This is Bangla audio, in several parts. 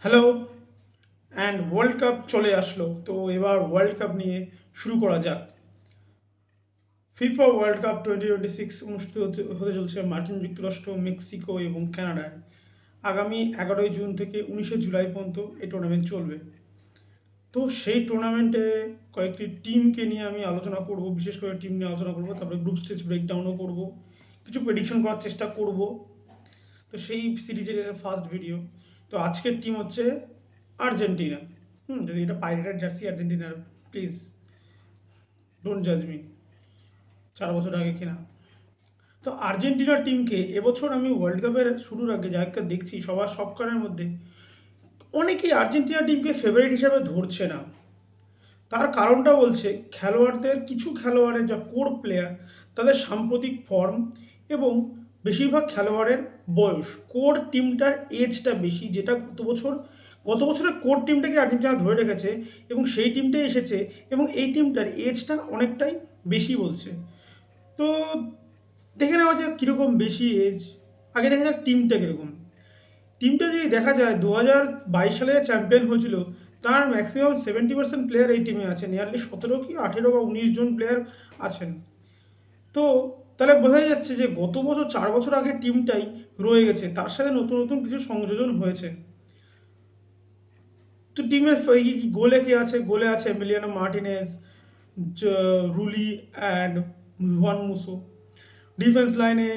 হ্যালো অ্যান্ড ওয়ার্ল্ড কাপ চলে আসলো, তো এবার ওয়ার্ল্ড কাপ নিয়ে শুরু করা যাক। ফিফা ওয়ার্ল্ড কাপ 2026 অনুষ্ঠিত হতে চলছে মার্কিন যুক্তরাষ্ট্র, মেক্সিকো এবং কানাডায়। আগামী 11ই জুন থেকে 19শে জুলাই পর্যন্ত এই টুর্নামেন্ট চলবে। তো সেই টুর্নামেন্টে কয়েকটি টিমকে নিয়ে আমি আলোচনা করব, বিশেষ করে টিম নিয়ে আলোচনা করব, তারপরে গ্রুপ স্টেজ ব্রেকডাউনও করব, কিছু প্রেডিকশন করার চেষ্টা করব। তো সেই সিরিজের ফার্স্ট ভিডিও। তো আজকের টিম হচ্ছে আর্জেন্টিনা। যদি এটা পাইরেটেড জার্সি আর্জেন্টিনার, প্লিজ ডোন্ট জাজ মি, 4 বছর আগে কেনা। তো আর্জেন্টিনা টিমকে এবছর আমি ওয়ার্ল্ড কাপের শুরুর আগে যা একটা দেখছি সবার সব কারণের মধ্যে অনেকেই আর্জেন্টিনা টিমকে ফেভারিট হিসাবে ধরছে না। তার কারণটা বলছে খেলোয়াড়দের, কিছু খেলোয়াড়ের যা কোর প্লেয়ার তাদের সাম্প্রতিক ফর্ম এবং বেশিরভাগ খেলোয়াড়ের বয়স। কোর টিমটার এজটা বেশি, যেটা গত বছরের কোর টিমটাকে আর্জেন্টিনা ধরে রেখেছে এবং সেই টিমটাই এসেছে এবং এই টিমটার এজটা অনেকটাই বেশি বলছে। তো দেখে নেওয়া যাক কীরকম বেশি এজ। আগে দেখা যাক টিমটা কীরকম। টিমটা যদি দেখা যায় 2022 সালে চ্যাম্পিয়ন হয়েছিল, তার ম্যাক্সিমাম 70% প্লেয়ার এই টিমে আছেন, নিয়ারলি 17 কি 18 বা 19 জন প্লেয়ার আছেন। তো তাহলে বোঝা যাচ্ছে যে গত বছর 4 বছর আগে টিমটাই রয়ে গেছে, তার সাথে নতুন নতুন কিছু সংযোজন হয়েছে। তো টিমের গোলে কে আছে? গোলে আছে Emiliano Martinez, Rulli and Juan Musso. Defence লাইনে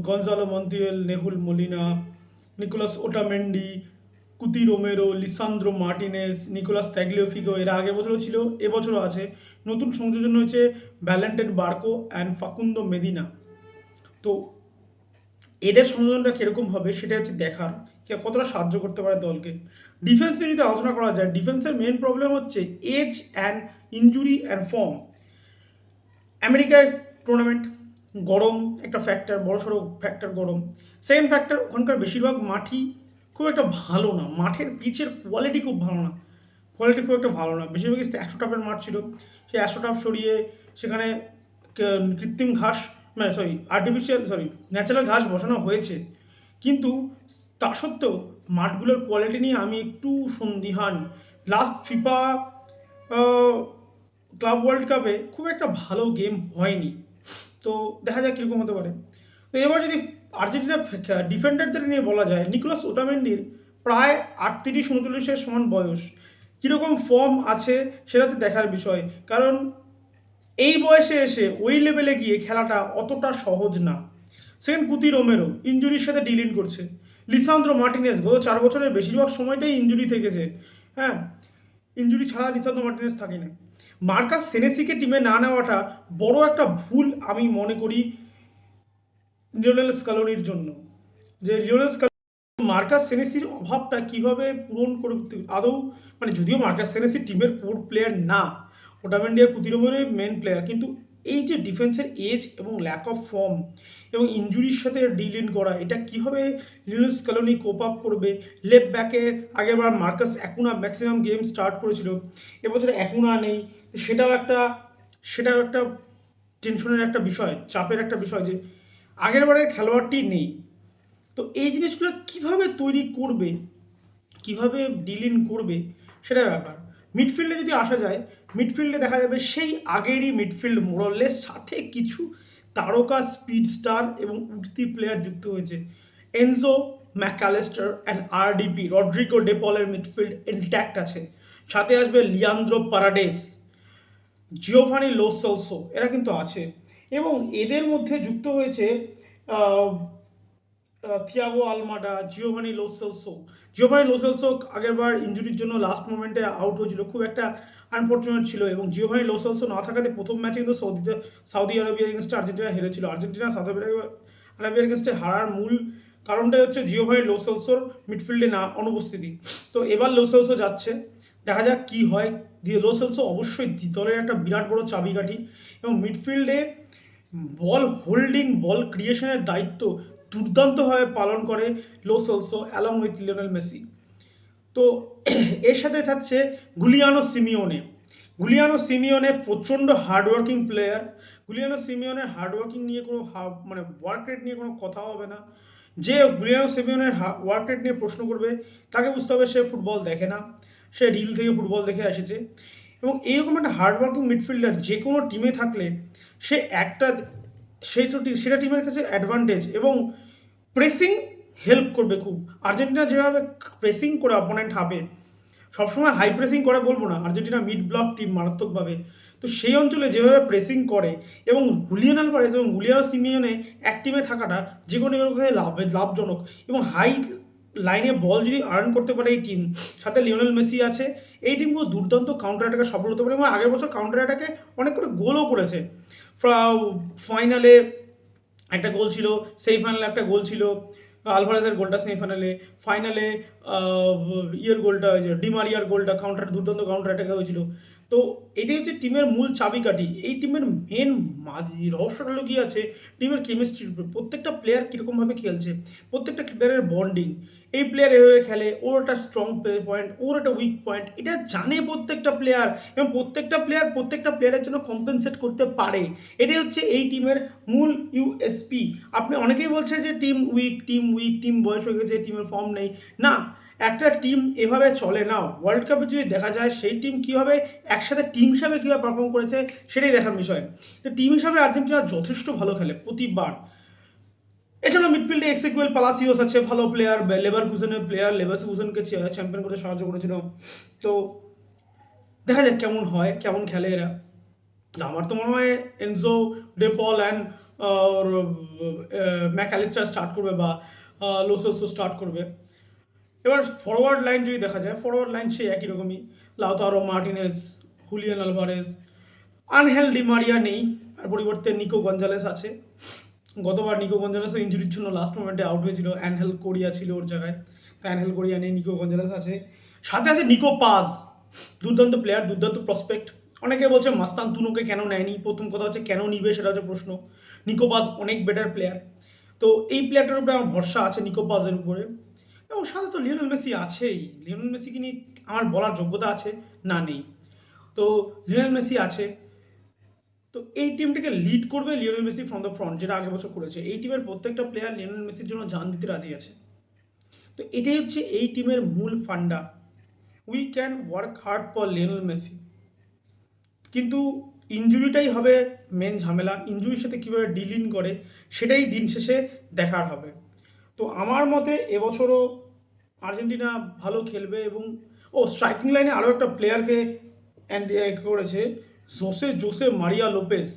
Gonzalo Montiel, Nahuel Molina, Nicolas Otamendi, Cuti Romero, Lisandro Martinez, Nicolas Tagliafico. এরা আগের বছরও ছিল, এবছরও আছে। নতুন সংযোজন হয়েছে Valentin Barco and Facundo Medina. তো এদের সংযোজনটা কীরকম হবে সেটা হচ্ছে দেখার, কে কতটা সাহায্য করতে পারে দলকে। ডিফেন্স নিয়ে যদি আলোচনা করা যায়, ডিফেন্সের মেন প্রবলেম হচ্ছে age and injury and form. আমেরিকায় টুর্নামেন্ট, গরম একটা ফ্যাক্টর, বড়সড় ফ্যাক্টর গরম। সেকেন্ড ফ্যাক্টর, ওখানকার বেশিরভাগ মাঠই খুব একটা ভালো না, মাঠের পিচের কোয়ালিটি খুব ভালো না, কোয়ালিটি খুব একটা ভালো না। বেশিরভাগই 100 টাপের মাঠ ছিল, সেই 100 টাপ সরিয়ে সেখানে কৃত্রিম ঘাস, মানে ন্যাচারাল ঘাস বসানো হয়েছে। কিন্তু তা সত্ত্বেও মাঠগুলোর কোয়ালিটি নিয়ে আমি একটু সন্দিহান। লাস্ট ফিফা ক্লাব ওয়ার্ল্ড কাপে খুব একটা ভালো গেম হয়নি। তো দেখা যাক কীরকম হতে পারে। তো এবার যদি আর্জেন্টিনা ডিফেন্ডারদের নিয়ে বলা যায়, নিকোলাস ওটামেন্ডির প্রায় 38-39-এর সমান বয়স। কীরকম ফর্ম আছে সেটা তো দেখার বিষয়, কারণ এই বয়সে এসে ওই লেভেলে গিয়ে খেলাটা অতটা সহজ না। সেকেন্ড, কুতি রোমেরো ইঞ্জুরির সাথে ডিলিং করছে। লিসান্দ্রো মার্টিনেজ গত 4 বছরের বেশিরভাগ সময়টাই ইঞ্জুরি থেকেছে। হ্যাঁ, ইঞ্জুরি ছাড়া লিসান্দ্রো মার্টিনেজ থাকে না। মার্কাস সেনেসিকে টিমে না নেওয়াটা বড় একটা ভুল আমি মনে করি লিওনেল স্কালোনির জন্য। যে লিওনেল মার্কাস সেনেসির অভাবটা কিভাবে পূরণ করতে আদৌ, মানে যদিও মার্কাস সেনেসি টিমের কোর প্লেয়ার না, ওটামেন্ডি আর কুতিরোমেরই মেন প্লেয়ার, কিন্তু এই যে ডিফেন্সের এজ এবং ল্যাক অফ ফর্ম এবং ইঞ্জুরির সাথে ডিল ইন করা, এটা কিভাবে লিওনেল স্কালোনি কোপ আপ করবে। লেফট ব্যাকে আগেরবার Marcus Acuña maximum game start করেছিল, এবছর অ্যাকুনা নেই। সেটাও একটা টেনশনের একটা বিষয়, চাপের একটা বিষয় যে আগেরবারের খেলোয়াড়টি নেই। তো এই জিনিসগুলো কিভাবে তৈরি করবে, কিভাবে ডিল ইন করবে, সেটা ব্যাপার। মিডফিল্ডে যদি আসা যায়, মিডফিল্ডে দেখা যাবে সেই আগেরই মিডফিল্ড মোরলেস, সাথে কিছু তারকা স্পিড স্টার এবং উঠতি প্লেয়ার যুক্ত হয়েছে। Enzo Mac Allister and RDP, Rodrigo ডেপলের মিডফিল্ড ইনট্যাক্ট আছে। সাথে আসবে লিয়ান্দ্রো পারাডেস, জিওভানি লো সেলসো, এরা কিন্তু আছে। এবং এদের মধ্যে যুক্ত হয়েছে থিয়াগো আলমাডা, জিওভানি লোসেলসো আগেরবার ইঞ্জুরির জন্য লাস্ট মোমেন্টে আউট হয়েছিল, খুব একটা আনফর্চুনেট ছিল। এবং জিওভানি লোসেলসো না থাকাতে প্রথম ম্যাচে কিন্তু সাউদি আরবিয়ার এগেনস্টে আর্জেন্টিনা হেরেছিল। আর্জেন্টিনা সাউদি আরবিয়ার এগেনস্টে হারার মূল কারণটাই হচ্ছে জিওভানি লোসেলসোর মিডফিল্ডে না অনুপস্থিতি। তো এবার লোসেলসো যাচ্ছে, দেখা যাক কী হয়। লোসেলসো অবশ্যই দলের একটা বিরাট বড় চাবিকাঠি এবং মিডফিল্ডে বল হোল্ডিং, বল ক্রিয়েশনের দায়িত্ব দুর্দান্তভাবে পালন করে Lo Celso along with Lionel Messi. তো এর সাথে থাকছে গুলিয়ানো সিমিওনে প্রচণ্ড হার্ডওয়ার্কিং প্লেয়ার। গুলিয়ানো সিমিওনের হার্ডওয়ার্কিং নিয়ে কোনো মানে ওয়ার্ক রেট নিয়ে কোনো কথা হবে না। যে গুলিয়ানো সিমিওনের ওয়ার্ক রেট নিয়ে প্রশ্ন করবে তাকে বুঝতে হবে সে ফুটবল দেখে না, সে রিল থেকে ফুটবল দেখে এসেছে। এবং এইরকম একটা হার্ডওয়ার্কিং মিডফিল্ডার যে কোনো টিমে থাকলে সে একটা সেটা টিমের কাছে অ্যাডভান্টেজ এবং প্রেসিং হেল্প করবে খুব। আর্জেন্টিনা যেভাবে প্রেসিং করে অপোনেন্ট হাফে, সবসময় হাই প্রেসিং করে বলবো না, আর্জেন্টিনা মিড ব্লক টিম মারাত্মকভাবে। তো সেই অঞ্চলে যেভাবে প্রেসিং করে এবং হুলিয়ান আলভারেজ এবং হুলিয়ানো সিমিওনে এক টিমে থাকাটা যে কোনো টিমের পক্ষে লাভজনক। এবং হাই লাইনে বল যদি আর্ন করতে পারে এই টিম, সাথে লিওনেল মেসি আছে, এই টিমগুলো দুর্দান্ত কাউন্টার অ্যাটাকে সফল হতে পারে এবং আগের বছর কাউন্টার অ্যাটাকে অনেক করে গোলও করেছে। ফাইনালে একটা গোল ছিল, সেমিফাইনালে একটা গোল ছিল, আলভারেজের গোলটা সেমিফাইনালে, ফাইনালে ইয়ের গোলটা, ওই যে ডিমারিয়ার গোলটা কাউন্টার, দুর্দান্ত কাউন্টার অ্যাটাকে হয়েছিল। তো এটাই হচ্ছে টিমের মূল চাবিকাঠি। এই টিমের মেন রহস্যটা লুকিয়ে আছে টিমের কেমিস্ট্রির উপর। প্রত্যেকটা প্লেয়ার কীরকমভাবে খেলছে, প্রত্যেকটা প্লেয়ারের বন্ডিং, এই প্লেয়ার এভাবে খেলে, ওর একটা স্ট্রং পয়েন্ট, ওর একটা উইক পয়েন্ট, এটা জানে প্রত্যেকটা প্লেয়ার এবং প্রত্যেকটা প্লেয়ারের জন্য কম্পেনসেট করতে পারে। এটাই হচ্ছে এই টিমের মূল ইউএসপি। আপনি অনেকেই বলছে যে টিম বয়স হয়ে গেছে, টিমের ফর্ম নেই। না, একটা টিম এভাবে চলে না। ওয়ার্ল্ড কাপে যদি দেখা যায় সেই টিম কীভাবে একসাথে টিম হিসাবে কীভাবে পারফর্ম করেছে সেটাই দেখার বিষয়। টিম হিসাবে আর্জেন্টিনা যথেষ্ট ভালো খেলে প্রতিবার। এছাড়া মিডফিল্ডে এক্সেকুয়েল পালাসিওস আছে, ভালো প্লেয়ার, লেভারকুসেনের প্লেয়ার, লেভারকুসেনকে চ্যাম্পিয়ন করতে সাহায্য করেছিল। তো দেখা যাক কেমন হয়, কেমন খেলে এরা। আমার তো মনে হয় এনজো, ডেপল অ্যান্ড ম্যাকঅ্যালিস্টার স্টার্ট করবে বা লোসেলসো স্টার্ট করবে। এবার ফরওয়ার্ড লাইন যদি দেখা যায়, ফরওয়ার্ড লাইন সেই একই রকমই, Lautaro Martinez, Julian Alvarez, Angel Di Maria নেই, আর পরিবর্তে নিকো গঞ্জালেস আছে। গতবার নিকো গঞ্জালেসও ইঞ্জুরির জন্য লাস্ট মোমেন্টে আউট হয়েছিল, অ্যানহেল কোরিয়া ছিল ওর জায়গায়, তো অ্যানহেল কোরিয়া নেই, নিকো গঞ্জালেস আছে। সাথে আছে নিকো পাজ, দুর্দান্ত প্লেয়ার, দুর্দান্ত প্রসপেক্ট। অনেকে বলছে মাস্তান তুনোকে কেন নেয়নি, প্রথম কথা হচ্ছে কেন নিবে সেটা হচ্ছে প্রশ্ন। নিকো পাজ অনেক বেটার প্লেয়ার, তো এই প্লেয়ারটার উপরে আমার ভরসা আছে নিকো পাজের উপরে। এবং সাথে তো লিওনেল মেসি আছেই, লিওনেল মেসিকে নিয়ে আমার বলার যোগ্যতা আছে না নেই, তো লিওনেল মেসি আছে। তো এই টিমটাকে লিড করবে Lionel Messi from the front, যেটা আগের বছর করেছে। এই টিমের প্রত্যেকটা প্লেয়ার লিওনেল মেসির জন্য জান দিতে রাজি আছে। তো এটাই হচ্ছে এই টিমের মূল ফান্ডা। We can work hard for Lionel Messi, কিন্তু ইনজুরিটাই হবে মেন ঝামেলা। ইনজুরির সাথে কীভাবে ডিলিং করে সেটাই দিন শেষে দেখার হবে। তো আমার মতে এবছরও আর্জেন্টিনা ভালো খেলবে। এবং স্ট্রাইকিং লাইনে আরও একটা প্লেয়ারকে করেছে, জোসে মারিয়া লোপেস,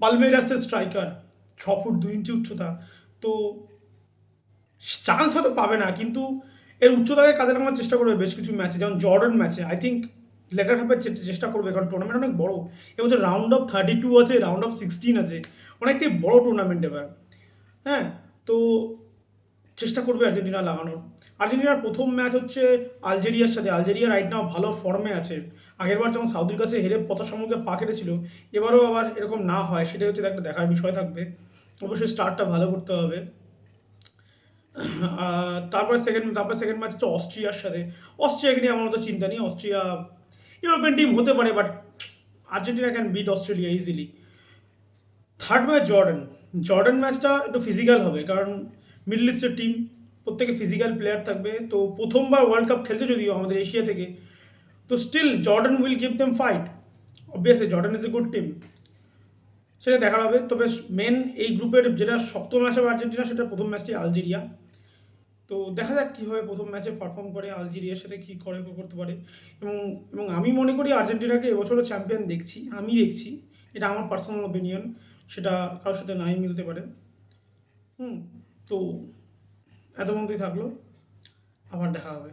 পালমেরাসের স্ট্রাইকার, 6 ফুট 2 ইঞ্চি উচ্চতা। তো চান্স হয়তো পাবে না, কিন্তু এর উচ্চতাকে কাজে লাগানোর চেষ্টা করবে বেশ কিছু ম্যাচে, যেমন জর্ডান ম্যাচে আই থিঙ্ক লেটার হাফে চেষ্টা করবে, কারণ টুর্নামেন্ট অনেক বড়। এবছর রাউন্ড অফ 32 আছে, রাউন্ড অফ 16 আছে, অনেকটাই বড় টুর্নামেন্ট এবার। হ্যাঁ, তো চেষ্টা করবে আর্জেন্টিনা লাগানোর। আর্জেন্টিনার প্রথম ম্যাচ হচ্ছে আলজেরিয়ার সাথে। আলজেরিয়া রাইট নাও ভালো ফর্মে আছে, আগেরবার যখন সাউদির কাছে হেরে পথা সম্মুখে পা কেটেছিল, এবারও আবার এরকম না হয় সেটাই হচ্ছে একটা দেখার বিষয় থাকবে। অবশ্যই স্টার্টটা ভালো করতে হবে। তারপরে সেকেন্ড ম্যাচ হচ্ছে অস্ট্রিয়ার সাথে। অস্ট্রিয়াকে নিয়ে আমার মতো চিন্তা নেই, অস্ট্রিয়া ইউরোপিয়ান টিম হতে পারে, but Argentina can bit Australia easily. Third match Jordan ম্যাচটা একটু ফিজিক্যাল হবে, কারণ মিডল ইস্টের টিম, প্রত্যেকে ফিজিক্যাল প্লেয়ার থাকবে। তো প্রথমবার ওয়ার্ল্ড কাপ খেলছে যদিও আমাদের এশিয়া থেকে, তো still Jordan will give them fight. Obviously Jordan is a good team, সেটা দেখার হবে। তবে মেন এই গ্রুপের যেটা শক্ত ম্যাচ হবে আর্জেন্টিনা, সেটা প্রথম ম্যাচটি আলজেরিয়া। তো দেখা যাক কীভাবে প্রথম ম্যাচে পারফর্ম করে, আলজেরিয়ার সাথে কী করতে পারে। এবং এবং আমি মনে করি আর্জেন্টিনাকে এবছরও চ্যাম্পিয়ন দেখছি, এটা আমার পার্সোনাল ওপিনিয়ন, সেটা কারোর সাথে নাই মিলতে পারে। তো এত পর্যন্তই থাকলো, আবার দেখা হবে।